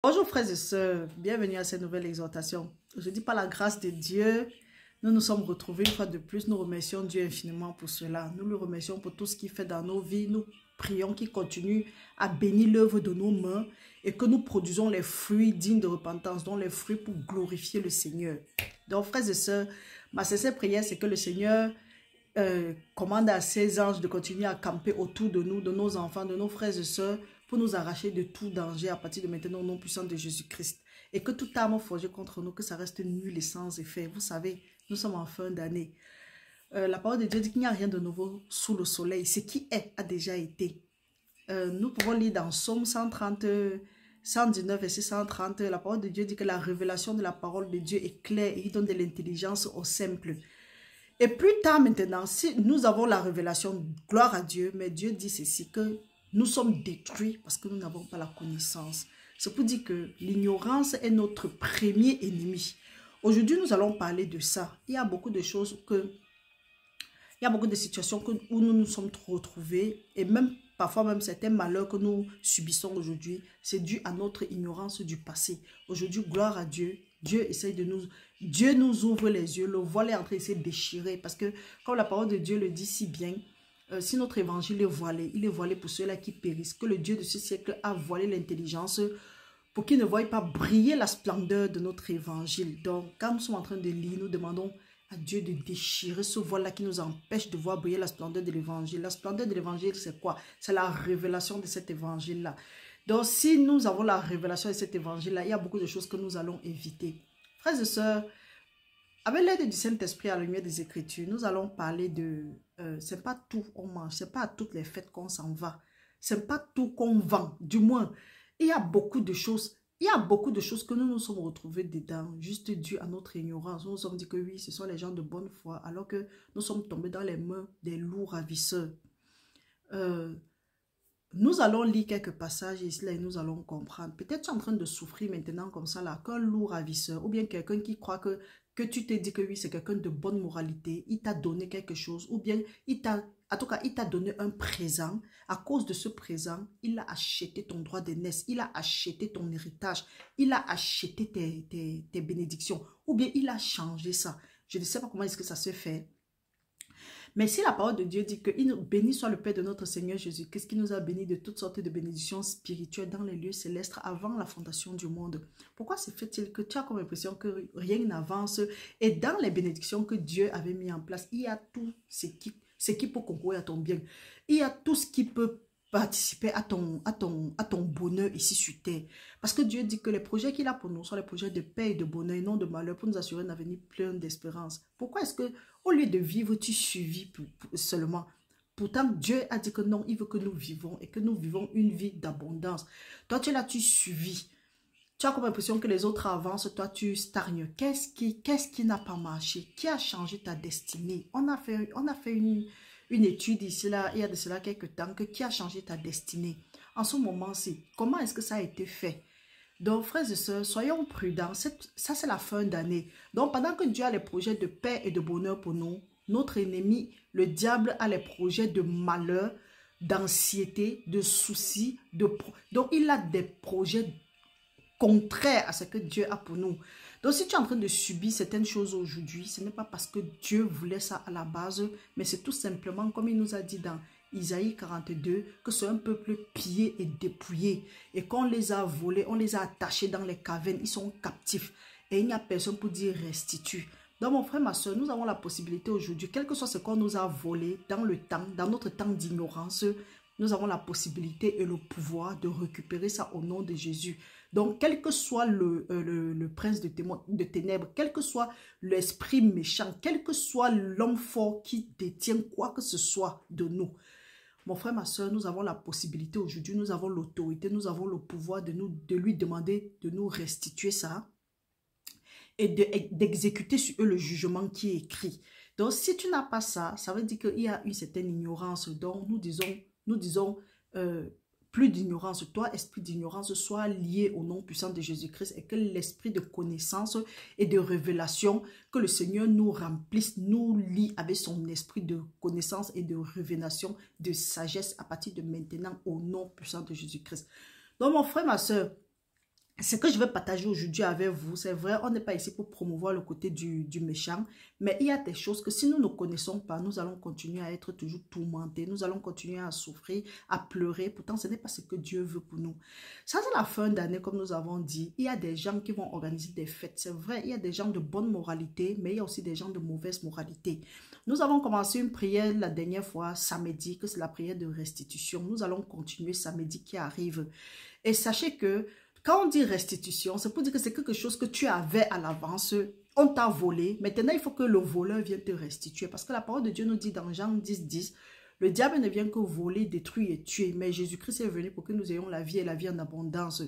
Bonjour frères et sœurs, bienvenue à cette nouvelle exhortation. Je dis par la grâce de Dieu, nous nous sommes retrouvés une fois de plus. Nous remercions Dieu infiniment pour cela. Nous le remercions pour tout ce qu'il fait dans nos vies. Nous prions qu'il continue à bénir l'œuvre de nos mains et que nous produisons les fruits dignes de repentance, dont les fruits pour glorifier le Seigneur. Donc frères et sœurs, ma sincère prière, c'est que le Seigneur commande à ses anges de continuer à camper autour de nous, de nos enfants, de nos frères et sœurs, pour nous arracher de tout danger à partir de maintenant au nom puissant de Jésus-Christ. Et que toute arme forgée contre nous, que ça reste nul et sans effet. Vous savez, nous sommes en fin d'année. La parole de Dieu dit qu'il n'y a rien de nouveau sous le soleil. Ce qui est a déjà été. Nous pouvons lire dans Psaume 130, 119 et 130. La parole de Dieu dit que la révélation de la parole de Dieu est claire et il donne de l'intelligence aux simples. Et plus tard maintenant, si nous avons la révélation, gloire à Dieu, mais Dieu dit ceci, que nous sommes détruits parce que nous n'avons pas la connaissance. C'est pour dire que l'ignorance est notre premier ennemi. Aujourd'hui, nous allons parler de ça. Il y a beaucoup de choses il y a beaucoup de situations où nous nous sommes retrouvés et même parfois même certains malheurs que nous subissons aujourd'hui, c'est dû à notre ignorance du passé. Aujourd'hui, gloire à Dieu. Dieu nous ouvre les yeux, le voile est en train de se déchirer parce que comme la parole de Dieu le dit si bien, si notre évangile est voilé, il est voilé pour ceux-là qui périssent, que le Dieu de ce siècle a voilé l'intelligence pour qu'ils ne voient pas briller la splendeur de notre évangile. Donc, quand nous sommes en train de lire, nous demandons à Dieu de déchirer ce voile-là qui nous empêche de voir briller la splendeur de l'évangile. La splendeur de l'évangile, c'est quoi? C'est la révélation de cet évangile-là. Donc, si nous avons la révélation de cet évangile-là, il y a beaucoup de choses que nous allons éviter. Frères et sœurs, avec l'aide du Saint-Esprit à la lumière des Écritures, nous allons parler de... c'est pas tout on mange, c'est pas à toutes les fêtes qu'on s'en va. C'est pas tout qu'on vend. Du moins, il y a beaucoup de choses. Il y a beaucoup de choses que nous nous sommes retrouvés dedans, juste dû à notre ignorance. Nous nous sommes dit que oui, ce sont les gens de bonne foi, alors que nous sommes tombés dans les mains des loups ravisseurs. Nous allons lire quelques passages ici là et nous allons comprendre. Peut-être tu es en train de souffrir maintenant comme ça là, qu'un loup ravisseur ou bien quelqu'un qui croit que tu t'es dit que oui, c'est quelqu'un de bonne moralité, il t'a donné quelque chose ou bien en tout cas, il t'a donné un présent. À cause de ce présent, il a acheté ton droit d'aînesse, il a acheté ton héritage, il a acheté tes bénédictions ou bien il a changé ça. Je ne sais pas comment est-ce que ça se fait. Mais si la parole de Dieu dit que béni soit le Père de notre Seigneur Jésus-Christ qui nous a bénis de toutes sortes de bénédictions spirituelles dans les lieux célestes avant la fondation du monde. Pourquoi se fait-il que tu as comme impression que rien n'avance et dans les bénédictions que Dieu avait mis en place, il y a tout ce qui peut concourir à ton bien. Il y a tout ce qui peut participer à ton bonheur ici sur terre. Parce que Dieu dit que les projets qu'il a pour nous sont les projets de paix et de bonheur et non de malheur pour nous assurer un avenir plein d'espérance. Pourquoi est-ce que au lieu de vivre, tu suivis seulement? Pourtant, Dieu a dit que non, il veut que nous vivons et que nous vivons une vie d'abondance. Toi, tu es là, tu suivis. Tu as comme l'impression que les autres avancent, toi, tu stagnes. Qu'est-ce qui n'a pas marché? Qui a changé ta destinée? On a fait une étude ici, là, il y a de cela quelques temps, que qui a changé ta destinée? En ce moment-ci, comment est-ce que ça a été fait? Donc, frères et sœurs, soyons prudents. Ça, c'est la fin d'année. Donc, pendant que Dieu a les projets de paix et de bonheur pour nous, notre ennemi, le diable, a les projets de malheur, d'anxiété, de soucis. Donc, il a des projets contraires à ce que Dieu a pour nous. Donc, si tu es en train de subir certaines choses aujourd'hui, ce n'est pas parce que Dieu voulait ça à la base, mais c'est tout simplement, comme il nous a dit dans Isaïe 42, que c'est un peuple pillé et dépouillé et qu'on les a volés, on les a attachés dans les cavernes, ils sont captifs et il n'y a personne pour dire restitue. Donc mon frère, ma soeur, nous avons la possibilité aujourd'hui, quel que soit ce qu'on nous a volé dans le temps, dans notre temps d'ignorance, nous avons la possibilité et le pouvoir de récupérer ça au nom de Jésus. Donc, quel que soit le prince de ténèbres, quel que soit l'esprit méchant, quel que soit l'homme fort qui détient quoi que ce soit de nous, mon frère, ma soeur, nous avons la possibilité aujourd'hui, nous avons l'autorité, nous avons le pouvoir de lui demander de nous restituer ça et d'exécuter sur eux le jugement qui est écrit. Donc, si tu n'as pas ça, ça veut dire qu'il y a une certaine ignorance. Donc, nous disons plus d'ignorance. Toi, esprit d'ignorance, soit lié au nom puissant de Jésus-Christ et que l'esprit de connaissance et de révélation, que le Seigneur nous remplisse, nous lie avec son esprit de connaissance et de révélation, de sagesse à partir de maintenant au nom puissant de Jésus-Christ. Donc, mon frère, ma soeur, Ce que je vais partager aujourd'hui avec vous, c'est vrai, on n'est pas ici pour promouvoir le côté du méchant, mais il y a des choses que si nous ne connaissons pas, nous allons continuer à être toujours tourmentés, nous allons continuer à souffrir, à pleurer. Pourtant, ce n'est pas ce que Dieu veut pour nous. Ça, c'est la fin d'année, comme nous avons dit. Il y a des gens qui vont organiser des fêtes. C'est vrai, il y a des gens de bonne moralité, mais il y a aussi des gens de mauvaise moralité. Nous avons commencé une prière la dernière fois, samedi, que c'est la prière de restitution. Nous allons continuer samedi qui arrive. Et sachez que quand on dit restitution, c'est pour dire que c'est quelque chose que tu avais à l'avance, on t'a volé. Maintenant, il faut que le voleur vienne te restituer. Parce que la parole de Dieu nous dit dans Jean 10, le diable ne vient que voler, détruire et tuer. Mais Jésus-Christ est venu pour que nous ayons la vie et la vie en abondance.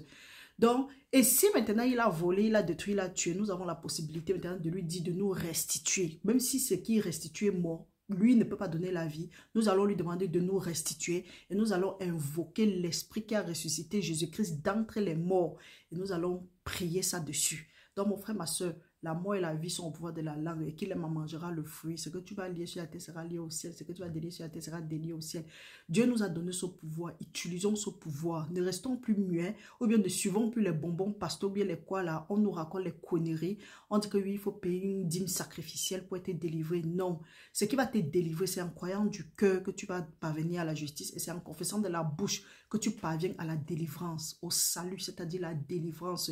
Donc, et si maintenant il a volé, il a détruit, il a tué, nous avons la possibilité maintenant de lui dire de nous restituer. Même si ce qui est restitué est mort, lui ne peut pas donner la vie. Nous allons lui demander de nous restituer et nous allons invoquer l'esprit qui a ressuscité Jésus-Christ d'entre les morts. Et nous allons prier ça dessus. Donc mon frère, ma soeur, la mort et la vie sont au pouvoir de la langue et qu'il aime en mangera le fruit. Ce que tu vas lier sur la terre sera lié au ciel. Ce que tu vas délier sur la terre sera délié au ciel. Dieu nous a donné ce pouvoir. Utilisons ce pouvoir. Ne restons plus muets ou bien ne suivons plus les bonbons pastos ou bien les quoi là. On nous raconte les conneries. On dit que oui, il faut payer une dîme sacrificielle pour être délivré. Non. Ce qui va te délivrer, c'est en croyant du cœur que tu vas parvenir à la justice et c'est en confessant de la bouche que tu parviens à la délivrance, au salut, c'est-à-dire la délivrance.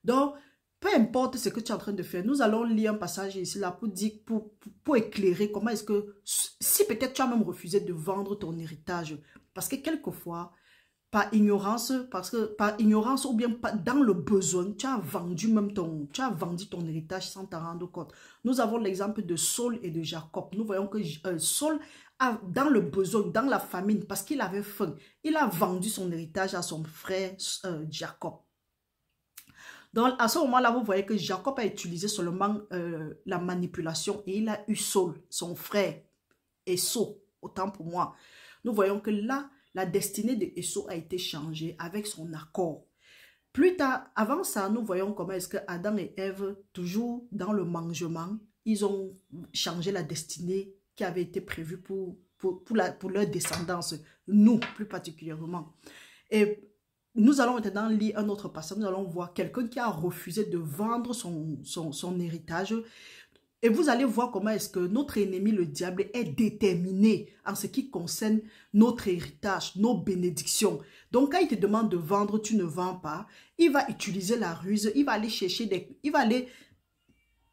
Donc, peu importe ce que tu es en train de faire, nous allons lire un passage ici là pour dire, pour éclairer comment est-ce que, si peut-être tu as même refusé de vendre ton héritage, parce que quelquefois, par ignorance ou bien dans le besoin, tu as vendu ton héritage sans t'en rendre compte. Nous avons l'exemple de Saul et de Jacob. Nous voyons que Saul a, dans le besoin, dans la famine, parce qu'il avait faim, il a vendu son héritage à son frère Jacob. Donc, à ce moment-là, vous voyez que Jacob a utilisé seulement la manipulation et il a eu Saul, son frère, Esau, autant pour moi. Nous voyons que là, la destinée de Esau a été changée avec son accord. Plus tard, avant ça, nous voyons comment est-ce que Adam et Ève, toujours dans le mangement, ils ont changé la destinée qui avait été prévue pour leur descendance, nous plus particulièrement. Et nous allons maintenant lire un autre passage. Nous allons voir quelqu'un qui a refusé de vendre son héritage. Et vous allez voir comment est-ce que notre ennemi, le diable, est déterminé en ce qui concerne notre héritage, nos bénédictions. Donc, quand il te demande de vendre, tu ne vends pas. Il va utiliser la ruse. Il va aller il va aller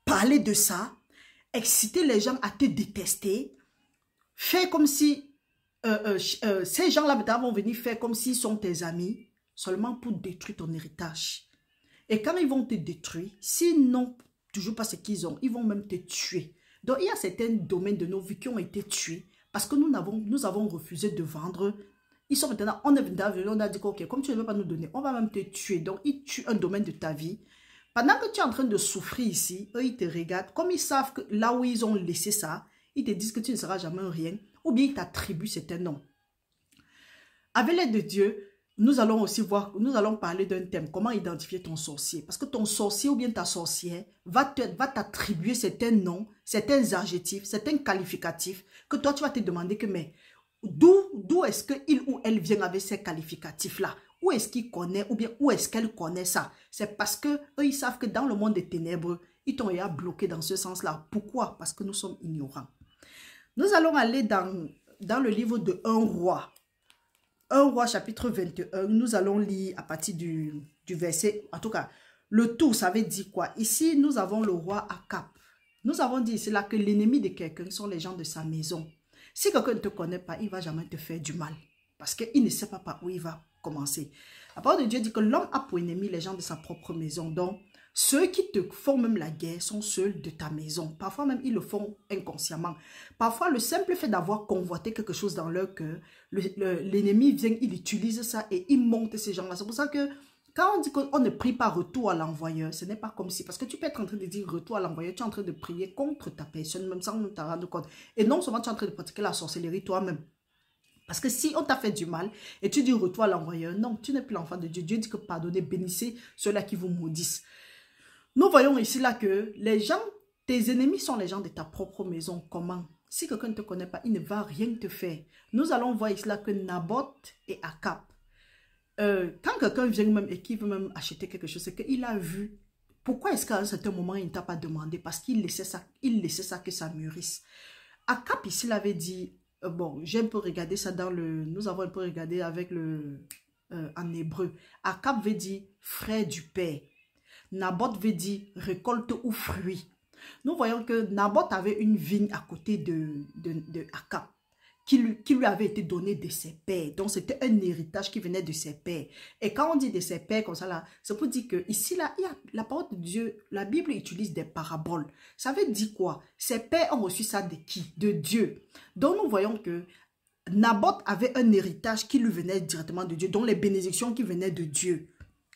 parler de ça, exciter les gens à te détester, faire comme si ces gens-là vont venir faire comme s'ils sont tes amis, seulement pour détruire ton héritage. Et quand ils vont te détruire, s'ils n'ont toujours pas ce qu'ils ont, ils vont même te tuer. Donc, il y a certains domaines de nos vies qui ont été tués parce que nous avons refusé de vendre. Ils sont maintenant, on a dit, ok, comme tu ne veux pas nous donner, on va même te tuer. Donc, ils tuent un domaine de ta vie. Pendant que tu es en train de souffrir ici, eux, ils te regardent. Comme ils savent que là où ils ont laissé ça, ils te disent que tu ne seras jamais rien. Ou bien ils t'attribuent certains noms. Avec l'aide de Dieu, nous allons aussi voir, nous allons parler d'un thème, comment identifier ton sorcier. Parce que ton sorcier ou bien ta sorcière va t'attribuer certains noms, certains adjectifs, certains qualificatifs que toi tu vas te demander que mais d'où est-ce qu'il ou elle vient avec ces qualificatifs-là? Où est-ce qu'il connaît ou bien où est-ce qu'elle connaît ça? C'est parce que eux ils savent que dans le monde des ténèbres, ils t'ont bloqué dans ce sens-là. Pourquoi? Parce que nous sommes ignorants. Nous allons aller dans le livre de 1 roi. 1 roi chapitre 21, nous allons lire à partir du verset, en tout cas, le tout, ça veut dire quoi? Ici, nous avons le roi Akab. Nous avons dit ici là que l'ennemi de quelqu'un sont les gens de sa maison. Si quelqu'un ne te connaît pas, il ne va jamais te faire du mal. Parce qu'il ne sait pas par où il va commencer. La parole de Dieu dit que l'homme a pour ennemi les gens de sa propre maison. Donc, ceux qui te font même la guerre sont ceux de ta maison. Parfois même, ils le font inconsciemment. Parfois, le simple fait d'avoir convoité quelque chose dans leur cœur, l'ennemi vient, il utilise ça et il monte ces gens-là. C'est pour ça que quand on dit qu'on ne prie pas retour à l'envoyeur, ce n'est pas comme si... Parce que tu peux être en train de dire retour à l'envoyeur, tu es en train de prier contre ta personne, même sans t'en rendre compte. Et non seulement tu es en train de pratiquer la sorcellerie toi-même. Parce que si on t'a fait du mal et tu dis retour à l'envoyeur, non, tu n'es plus l'enfant de Dieu. Dieu dit que pardonnez, bénissez ceux-là qui vous maudissent. Nous voyons ici là que les gens, tes ennemis sont les gens de ta propre maison. Comment? Si quelqu'un ne te connaît pas, il ne va rien te faire. Nous allons voir ici là que Naboth et Akab, quand quelqu'un vient même et qui veut même acheter quelque chose, c'est qu'il a vu. Pourquoi est-ce qu'à un certain moment, il ne t'a pas demandé? Parce qu'il laissait ça que ça mûrisse. Akab ici l'avait dit, bon, j'ai un peu regardé ça dans le... Nous avons un peu regardé avec le... en hébreu. Akab veut dire frère du père. Naboth veut dire récolte ou fruit. Nous voyons que Naboth avait une vigne à côté de Akab qui lui avait été donné de ses pères. Donc, c'était un héritage qui venait de ses pères. Et quand on dit de ses pères comme ça, là, c'est pour dire que ici, là, il y a la parole de Dieu. La Bible utilise des paraboles. Ça veut dire quoi? Ses pères ont reçu ça de qui? De Dieu. Donc, nous voyons que Naboth avait un héritage qui lui venait directement de Dieu, dont les bénédictions qui venaient de Dieu.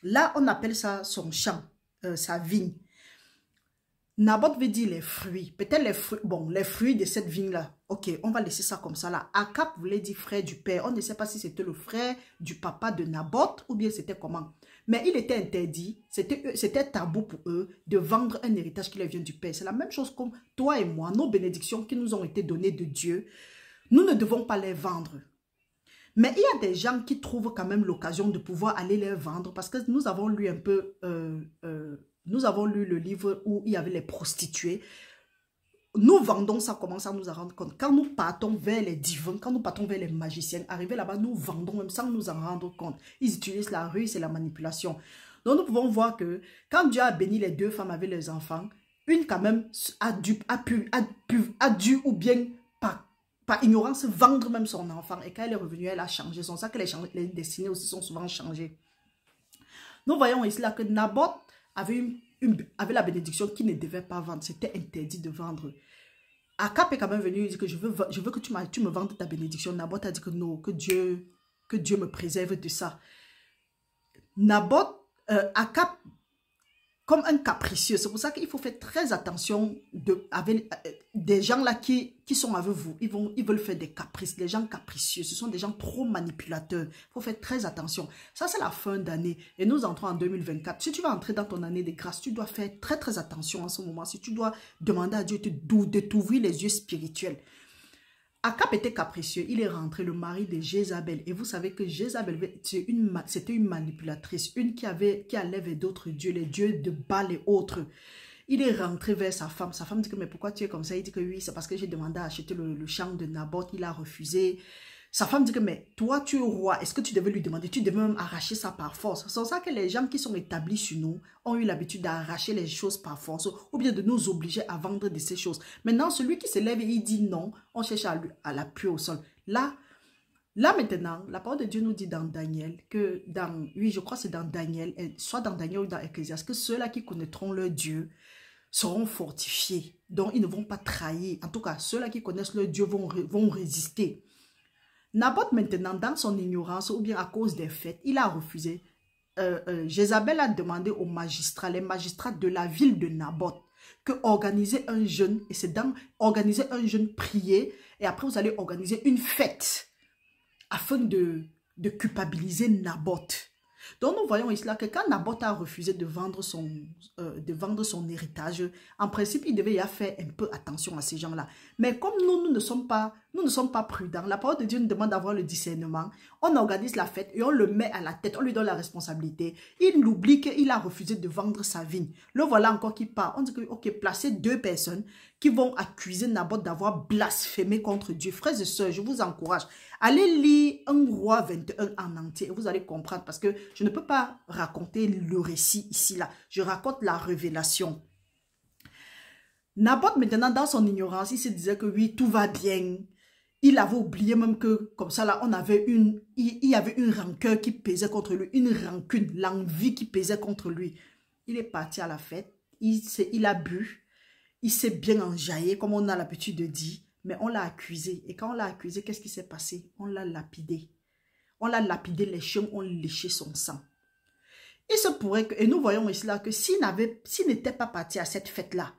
Là, on appelle ça son champ, sa vigne. Naboth veut dire les fruits. Peut-être les fruits, bon, les fruits de cette vigne-là. Ok, on va laisser ça comme ça là. Akab voulait dire frère du père. On ne sait pas si c'était le frère du papa de Naboth ou bien c'était comment. Mais il était interdit, c'était tabou pour eux de vendre un héritage qui leur vient du père. C'est la même chose comme toi et moi, nos bénédictions qui nous ont été données de Dieu. Nous ne devons pas les vendre. Mais il y a des gens qui trouvent quand même l'occasion de pouvoir aller les vendre parce que nous avons lu un peu... nous avons lu le livre où il y avait les prostituées. Nous vendons ça, comment ça nous a rendu compte. Quand nous partons vers les divins, quand nous partons vers les magiciens, arriver là-bas, nous vendons même sans nous en rendre compte. Ils utilisent la ruse et la manipulation. Donc nous pouvons voir que quand Dieu a béni les deux femmes avec les enfants, une quand même a dû ou bien par ignorance vendre même son enfant. Et quand elle est revenue, elle a changé son sac. Les destinées aussi sont souvent changées. Nous voyons ici là que Naboth avait la bénédiction qu'il ne devait pas vendre. C'était interdit de vendre. Akab est quand même venu, il dit que je veux que tu me vendes ta bénédiction. Naboth a dit que non, que Dieu me préserve de ça. Naboth, Akab, comme un capricieux. C'est pour ça qu'il faut faire très attention avec des gens là qui sont avec vous. Ils veulent faire des caprices. Les gens capricieux, ce sont des gens trop manipulateurs. Il faut faire très attention. Ça, c'est la fin d'année. Et nous entrons en 2024. Si tu vas entrer dans ton année de grâce, tu dois faire très, très attention en ce moment. Si tu dois demander à Dieu de t'ouvrir les yeux spirituels. Akab était capricieux, il est rentré, le mari de Jézabel. Et vous savez que Jézabel, c'était une manipulatrice, une qui allait vers d'autres dieux, les dieux de Baal et autres. Il est rentré vers sa femme. Sa femme dit que, mais pourquoi tu es comme ça? Il dit que oui, c'est parce que j'ai demandé à acheter le champ de Naboth, il a refusé. Sa femme dit que, mais toi, tu es roi, est-ce que tu devais lui demander? Tu devais même arracher ça par force. C'est ça que les gens qui sont établis sur nous ont eu l'habitude d'arracher les choses par force ou bien de nous obliger à vendre de ces choses. Maintenant, celui qui se lève et il dit non, on cherche à l'appuyer au sol. Là maintenant, la parole de Dieu nous dit dans Daniel, oui, je crois que c'est dans Daniel, soit dans Daniel ou dans Ecclésiaste, que ceux-là qui connaîtront leur Dieu seront fortifiés. Donc, ils ne vont pas trahir. En tout cas, ceux-là qui connaissent leur Dieu vont résister. Naboth maintenant, dans son ignorance ou bien à cause des fêtes, il a refusé. Jézabel a demandé aux magistrats, les magistrats de la ville de Naboth, que organiser un jeûne, et c'est dans organiser un jeûne prier, et après vous allez organiser une fête afin de culpabiliser Naboth. Donc nous voyons ici là que quand Naboth a refusé de vendre son héritage, en principe il devait y faire un peu attention à ces gens-là. Mais comme nous ne sommes pas prudents, la parole de Dieu nous demande d'avoir le discernement. On organise la fête et on le met à la tête, on lui donne la responsabilité. Il oublie qu'il a refusé de vendre sa vigne. Le voilà encore qui part. On dit que ok, placez deux personnes qui vont accuser Naboth d'avoir blasphémé contre Dieu. Frères et sœurs, je vous encourage. Allez lire 1 Roi 21 en entier et vous allez comprendre parce que je ne peux pas raconter le récit ici, là. Je raconte la révélation. Naboth, maintenant, dans son ignorance, il se disait que oui, tout va bien. Il avait oublié même que, comme ça, là, il y avait une rancœur qui pesait contre lui, une rancune, l'envie qui pesait contre lui. Il est parti à la fête, il a bu, il s'est bien enjaillé, comme on a l'habitude de dire, mais on l'a accusé. Et quand on l'a accusé, qu'est-ce qui s'est passé? On l'a lapidé. On l'a lapidé, les chiens ont léché son sang. Il se pourrait que, et nous voyons ici là, que s'il n'était pas parti à cette fête-là,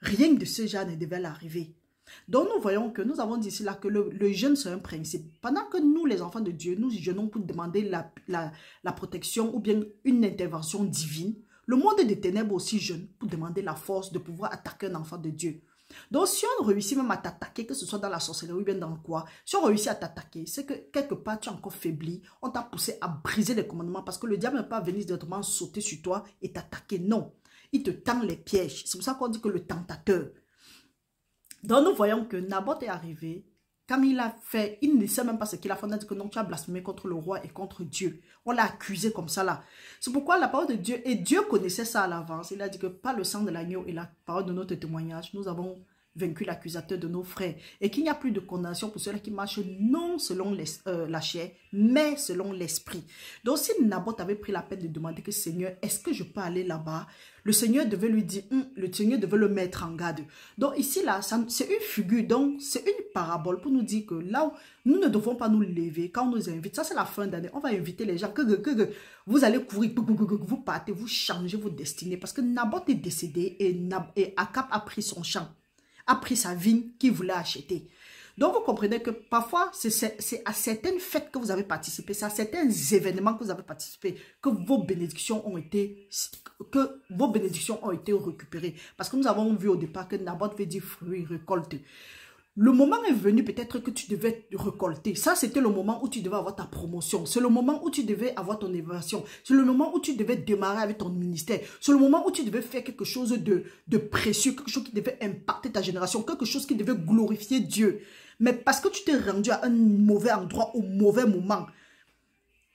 rien de ce genre ne devait l'arriver. Donc nous voyons que nous avons dit ici là que le jeûne c'est un principe. Pendant que nous, les enfants de Dieu, nous jeûnons pour demander la protection ou bien une intervention divine, le monde des ténèbres aussi jeûne pour demander la force de pouvoir attaquer un enfant de Dieu. Donc, si on réussit même à t'attaquer, que ce soit dans la sorcellerie ou bien dans quoi, si on réussit à t'attaquer, c'est que quelque part, tu as encore faibli. On t'a poussé à briser les commandements parce que le diable ne peut pas venir directement sauter sur toi et t'attaquer. Non, il te tend les pièges. C'est pour ça qu'on dit que le tentateur. Donc, nous voyons que Naboth est arrivé. Quand il a fait, il ne sait même pas ce qu'il a fait. On a dit que non, tu as blasphémé contre le roi et contre Dieu. On l'a accusé comme ça là. C'est pourquoi la parole de Dieu, et Dieu connaissait ça à l'avance. Il a dit que par le sang de l'agneau et la parole de notre témoignage, nous avons vaincu l'accusateur de nos frères. Et qu'il n'y a plus de condamnation pour ceux-là qui marchent non selon la chair, mais selon l'esprit. Donc si Naboth avait pris la peine de demander que Seigneur, est-ce que je peux aller là-bas? Le Seigneur devait lui dire, le Seigneur devait le mettre en garde. Donc ici, là, c'est une figure, donc c'est une parabole pour nous dire que là où nous ne devons pas nous lever, quand on nous invite, ça c'est la fin d'année, on va inviter les gens, que vous allez courir, vous partez, vous changez vos destinées. Parce que Naboth est décédé et Akab a pris son champ, a pris sa vigne qu'il voulait acheter. Donc, vous comprenez que parfois, c'est à certaines fêtes que vous avez participé, c'est à certains événements que vous avez participé, que vos bénédictions ont été récupérées. Parce que nous avons vu au départ que Naboth veut dire fruits, récolte. Le moment est venu peut-être que tu devais récolter. Ça, c'était le moment où tu devais avoir ta promotion. C'est le moment où tu devais avoir ton évaluation. C'est le moment où tu devais démarrer avec ton ministère. C'est le moment où tu devais faire quelque chose de précieux, quelque chose qui devait impacter ta génération, quelque chose qui devait glorifier Dieu. Mais parce que tu t'es rendu à un mauvais endroit au mauvais moment,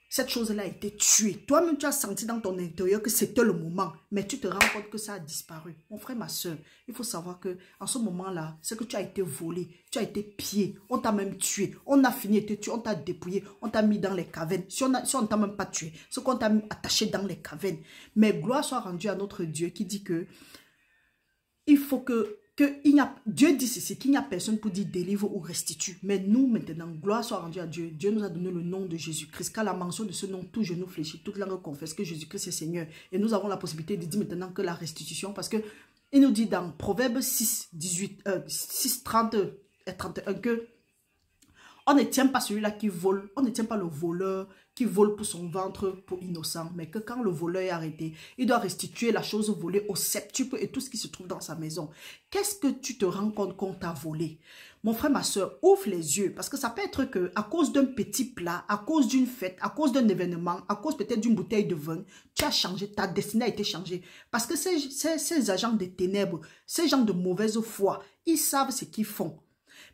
cette chose-là a été tuée. Toi-même, tu as senti dans ton intérieur que c'était le moment, mais tu te rends compte que ça a disparu. Mon frère, ma soeur, il faut savoir que en ce moment-là, c'est que tu as été volé, tu as été pillé, on t'a même tué, on a fini de te tuer, on t'a dépouillé, on t'a mis dans les cavernes. Si on ne t'a même pas tué, c'est qu'on t'a attaché dans les cavernes. Mais gloire soit rendue à notre Dieu qui dit que il faut que Dieu dit ceci, qu'il n'y a personne pour dire délivre ou restitue. Mais nous, maintenant, gloire soit rendue à Dieu. Dieu nous a donné le nom de Jésus-Christ. Qu'à la mention de ce nom, tout genou fléchit, toute langue confesse que Jésus-Christ est Seigneur. Et nous avons la possibilité de dire maintenant que la restitution, parce que il nous dit dans Proverbe 6, 30 et 31 que on ne tient pas celui-là qui vole, on ne tient pas le voleur qui vole pour son ventre pour innocent, mais que quand le voleur est arrêté, il doit restituer la chose volée au septuple et tout ce qui se trouve dans sa maison. Qu'est-ce que tu te rends compte qu'on t'a volé? Mon frère, ma soeur, ouvre les yeux, parce que ça peut être que à cause d'un petit plat, à cause d'une fête, à cause d'un événement, à cause peut-être d'une bouteille de vin, tu as changé, ta destinée a été changée. Parce que ces agents des ténèbres, ces gens de mauvaise foi, ils savent ce qu'ils font.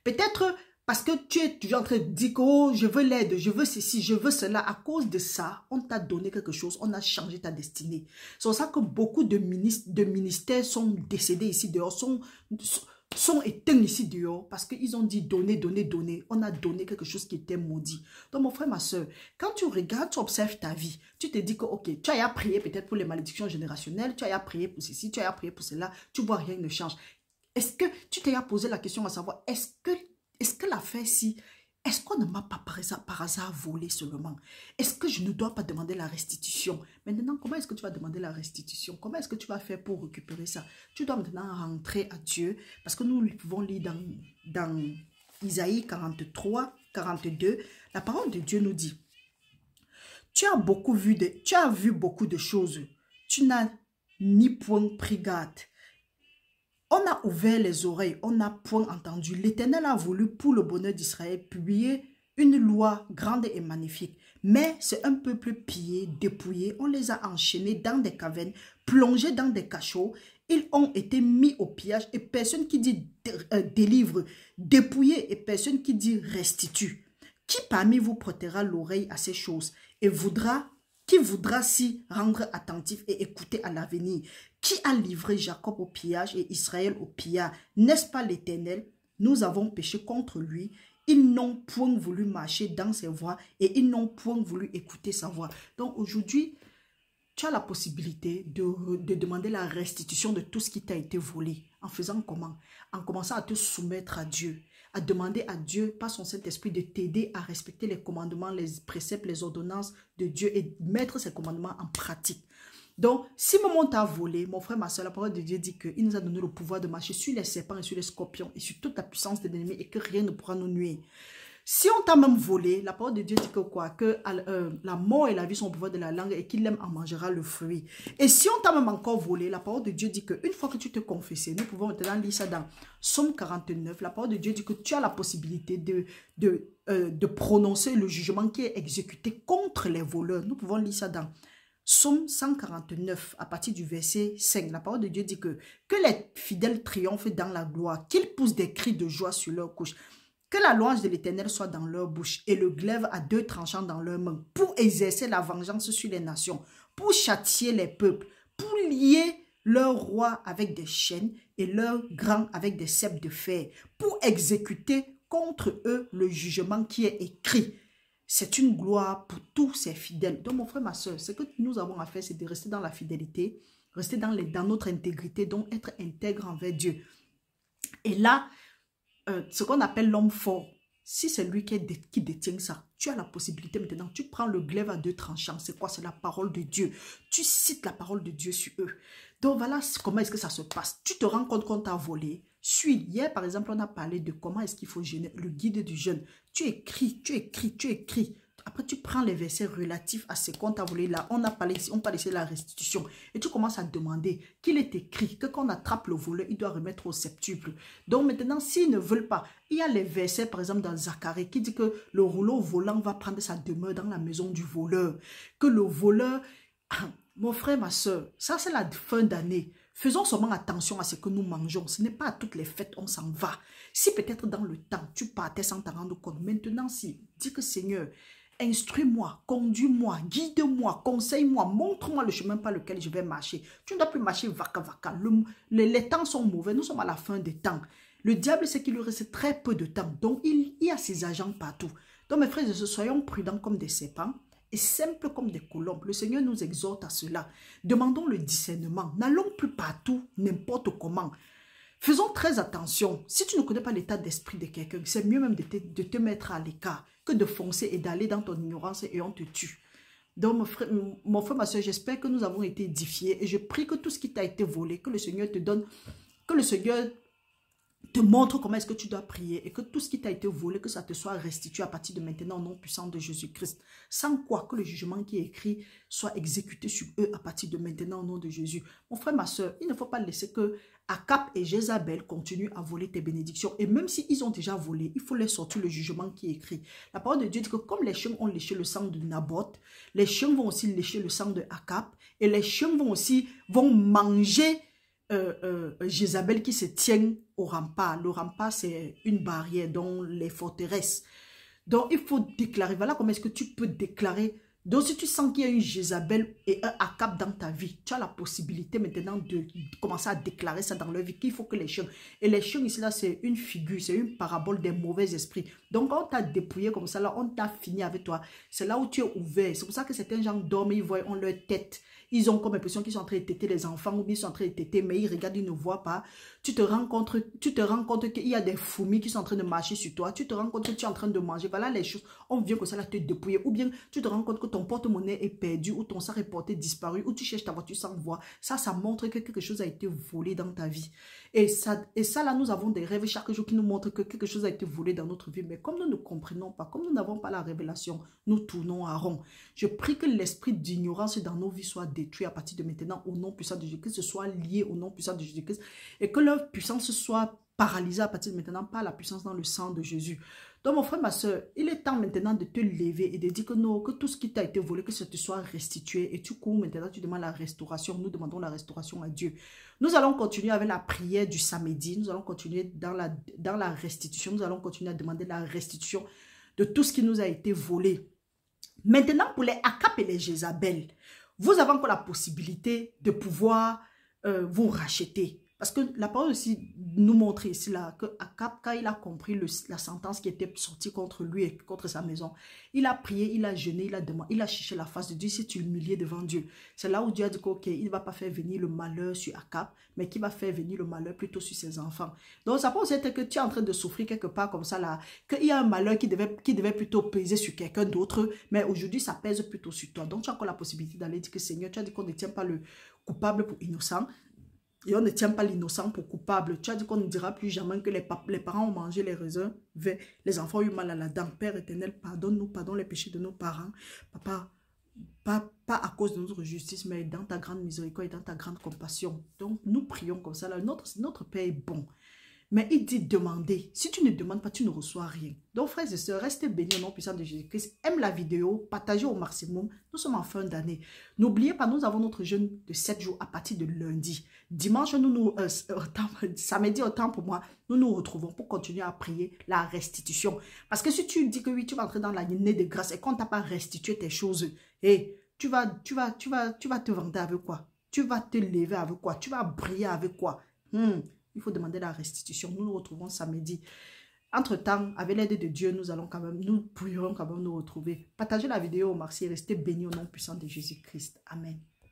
Peut-être parce que tu es toujours en train de dire que oh, je veux l'aide, je veux ceci, je veux cela. À cause de ça, on t'a donné quelque chose, on a changé ta destinée. C'est pour ça que beaucoup de ministères sont décédés ici dehors, sont éteints ici dehors parce qu'ils ont dit donner, donner, donner. On a donné quelque chose qui était maudit. Donc mon frère, ma soeur, quand tu regardes, tu observes ta vie, tu te dis que ok, tu as prié peut-être pour les malédictions générationnelles, tu as prié pour ceci, tu as prié pour cela, tu vois rien ne change. Est-ce que tu t'es posé la question à savoir, est-ce que l'affaire-ci, est-ce qu'on ne m'a pas par hasard volé seulement? Est-ce que je ne dois pas demander la restitution? Maintenant, comment est-ce que tu vas demander la restitution? Comment est-ce que tu vas faire pour récupérer ça? Tu dois maintenant rentrer à Dieu, parce que nous pouvons lire dans Isaïe 43, 42, la parole de Dieu nous dit, tu as vu beaucoup de choses, tu n'as ni point pris garde. On a ouvert les oreilles, on n'a point entendu. L'Éternel a voulu pour le bonheur d'Israël publier une loi grande et magnifique. Mais c'est un peuple pillé, dépouillé. On les a enchaînés dans des cavernes, plongés dans des cachots. Ils ont été mis au pillage et personne qui dit délivre, dépouillé et personne qui dit restitue. Qui parmi vous prêtera l'oreille à ces choses et qui voudra s'y rendre attentif et écouter à l'avenir? Qui a livré Jacob au pillage et Israël au pillage? N'est-ce pas l'Éternel? Nous avons péché contre lui. Ils n'ont point voulu marcher dans ses voies et ils n'ont point voulu écouter sa voix. Donc aujourd'hui, tu as la possibilité de demander la restitution de tout ce qui t'a été volé. En faisant comment? En commençant à te soumettre à Dieu. À demander à Dieu, par son Saint-Esprit, de t'aider à respecter les commandements, les préceptes, les ordonnances de Dieu et mettre ces commandements en pratique. Donc, si maman t'a volé, mon frère, ma soeur, la parole de Dieu dit qu'il nous a donné le pouvoir de marcher sur les serpents et sur les scorpions et sur toute la puissance de l'ennemi et que rien ne pourra nous nuire. Si on t'a même volé, la parole de Dieu dit que quoi? Que la mort et la vie sont au pouvoir de la langue et qu'il aime en mangera le fruit. Et si on t'a même encore volé, la parole de Dieu dit qu'une fois que tu te confessais, nous pouvons maintenant lire ça dans Somme 49, la parole de Dieu dit que tu as la possibilité de prononcer le jugement qui est exécuté contre les voleurs. Nous pouvons lire ça dans Somme 149, à partir du verset 5. La parole de Dieu dit que les fidèles triomphent dans la gloire, qu'ils poussent des cris de joie sur leur couche. Que la louange de l'Éternel soit dans leur bouche et le glaive à 2 tranchants dans leurs mains pour exercer la vengeance sur les nations, pour châtier les peuples, pour lier leurs rois avec des chaînes et leurs grands avec des ceps de fer, pour exécuter contre eux le jugement qui est écrit. C'est une gloire pour tous ces fidèles. Donc mon frère, ma soeur, ce que nous avons à faire, c'est de rester dans la fidélité, rester dans notre intégrité, donc être intègre envers Dieu. Et là, ce qu'on appelle l'homme fort, si c'est lui qui détient ça, tu as la possibilité maintenant, tu prends le glaive à 2 tranchants, c'est quoi? C'est la parole de Dieu. Tu cites la parole de Dieu sur eux. Donc voilà comment est-ce que ça se passe. Tu te rends compte qu'on t'a volé. Suis. Hier, par exemple, on a parlé de comment est-ce qu'il faut jeûner, le guide du jeûne. Tu écris. Après, tu prends les versets relatifs à ce qu'on t'a volé là. On parle ici de la restitution. Et tu commences à demander qu'il est écrit que quand on attrape le voleur, il doit remettre au septuple. Donc maintenant, s'ils ne veulent pas, il y a les versets, par exemple, dans Zacharie, qui dit que le rouleau volant va prendre sa demeure dans la maison du voleur. Que le voleur... Mon frère, ma soeur, ça c'est la fin d'année. Faisons seulement attention à ce que nous mangeons. Ce n'est pas à toutes les fêtes, on s'en va. Si peut-être dans le temps, tu partais sans t'en rendre compte. Maintenant, si, dis que Seigneur, instruis-moi, conduis-moi, guide-moi, conseille-moi, montre-moi le chemin par lequel je vais marcher. Tu ne dois plus marcher vaca. Les temps sont mauvais, nous sommes à la fin des temps. Le diable, c'est qu'il lui reste très peu de temps. Donc, il y a ses agents partout. Donc, mes frères, soyons prudents comme des serpents et simples comme des colombes. Le Seigneur nous exhorte à cela. Demandons le discernement. N'allons plus partout, n'importe comment. Faisons très attention. Si tu ne connais pas l'état d'esprit de quelqu'un, c'est mieux même de te mettre à l'écart que de foncer et d'aller dans ton ignorance et on te tue. Donc, mon frère, ma soeur, j'espère que nous avons été édifiés et je prie que tout ce qui t'a été volé, que le Seigneur te donne, que le Seigneur te montre comment est-ce que tu dois prier et que tout ce qui t'a été volé, que ça te soit restitué à partir de maintenant au nom puissant de Jésus-Christ. Sans quoi que le jugement qui est écrit soit exécuté sur eux à partir de maintenant au nom de Jésus. Mon frère, ma soeur, il ne faut pas laisser que Akab et Jézabel continuent à voler tes bénédictions. Et même s'ils ont déjà volé, il faut leur sortir le jugement qui est écrit. La parole de Dieu dit que comme les chiens ont léché le sang de Naboth, les chiens vont aussi lécher le sang de Akab et les chiens vont manger Jézabel qui se tient au rempart. Le rempart, c'est une barrière dans les forteresses. Donc, il faut déclarer. Voilà comment est-ce que tu peux déclarer. Donc, si tu sens qu'il y a une Jézabel et un Akab dans ta vie, tu as la possibilité maintenant de commencer à déclarer ça dans leur vie, qu'il faut que les chiens... Et les chiens ici, là, c'est une figure, c'est une parabole des mauvais esprits. Donc, quand on t'a dépouillé comme ça, là, on t'a fini avec toi. C'est là où tu es ouvert. C'est pour ça que certains gens dorment, ils voient, ont leur tête. Ils ont comme l'impression qu'ils sont en train de téter les enfants ou bien ils sont en train de téter, mais ils regardent, ils ne voient pas. Tu te rends compte qu'il y a des fourmis qui sont en train de marcher sur toi. Tu te rends compte que tu es en train de manger. Voilà les choses. On vient comme ça là te dépouiller. Ou bien tu te rends compte que ton porte-monnaie est perdu ou ton sac est porté disparu ou tu cherches ta voiture sans voir. Ça montre que quelque chose a été volé dans ta vie. Et ça là, nous avons des rêves chaque jour qui nous montrent que quelque chose a été volé dans notre vie. Mais comme nous ne comprenons pas, comme nous n'avons pas la révélation, nous tournons à rond. Je prie que l'esprit d'ignorance dans nos vies soit détruit à partir de maintenant au nom puissant de Jésus, que ce soit lié au nom puissant de Jésus-Christ et que leur puissance soit paralysée à partir de maintenant par la puissance dans le sang de Jésus. Donc mon frère, ma soeur, il est temps maintenant de te lever et de dire que non, que tout ce qui t'a été volé, que ça te soit restitué et tu cours maintenant, tu demandes la restauration. Nous demandons la restauration à Dieu. Nous allons continuer avec la prière du samedi, nous allons continuer dans la restitution, nous allons continuer à demander la restitution de tout ce qui nous a été volé. Maintenant, pour les Akab et les Jézabel, vous avez encore la possibilité de pouvoir vous racheter. Parce que la parole aussi nous montre ici là, que Akab, quand il a compris la sentence qui était sortie contre lui et contre sa maison, il a prié, il a jeûné, il a cherché la face de Dieu, il s'est humilié devant Dieu. C'est là où Dieu a dit ok, il ne va pas faire venir le malheur sur Akab, mais qu'il va faire venir le malheur plutôt sur ses enfants. Donc ça peut aussi être que tu es en train de souffrir quelque part comme ça là, qu'il y a un malheur qui devait plutôt peser sur quelqu'un d'autre, mais aujourd'hui ça pèse plutôt sur toi. Donc tu as encore la possibilité d'aller dire que Seigneur, tu as dit qu'on ne tient pas le coupable pour innocent. Et on ne tient pas l'innocent pour coupable. Tu as dit qu'on ne dira plus jamais que les parents ont mangé les raisins verts. Les enfants ont eu mal à la dent. Père éternel, pardonne-nous, pardonne les péchés de nos parents. Papa, pas à cause de notre justice, mais dans ta grande miséricorde et dans ta grande compassion. Donc, nous prions comme ça. Là. Notre Père est bon. Mais il dit demander. Si tu ne demandes pas, tu ne reçois rien. Donc, frères et sœurs, restez bénis au nom puissant de Jésus-Christ. Aime la vidéo, partagez au maximum. Nous sommes en fin d'année. N'oubliez pas, nous avons notre jeûne de 7 jours à partir de lundi. Dimanche, samedi, autant pour moi, nous nous retrouvons pour continuer à prier la restitution. Parce que si tu dis que oui, tu vas entrer dans l'année de grâce et qu'on ne t'a pas restitué tes choses, et tu vas te vendre avec quoi? Tu vas te lever avec quoi? Tu vas briller avec quoi? Il faut demander la restitution. Nous nous retrouvons samedi. Entre-temps, avec l'aide de Dieu, nous pourrons quand même nous retrouver. Partagez la vidéo, merci, restez bénis au nom puissant de Jésus-Christ. Amen.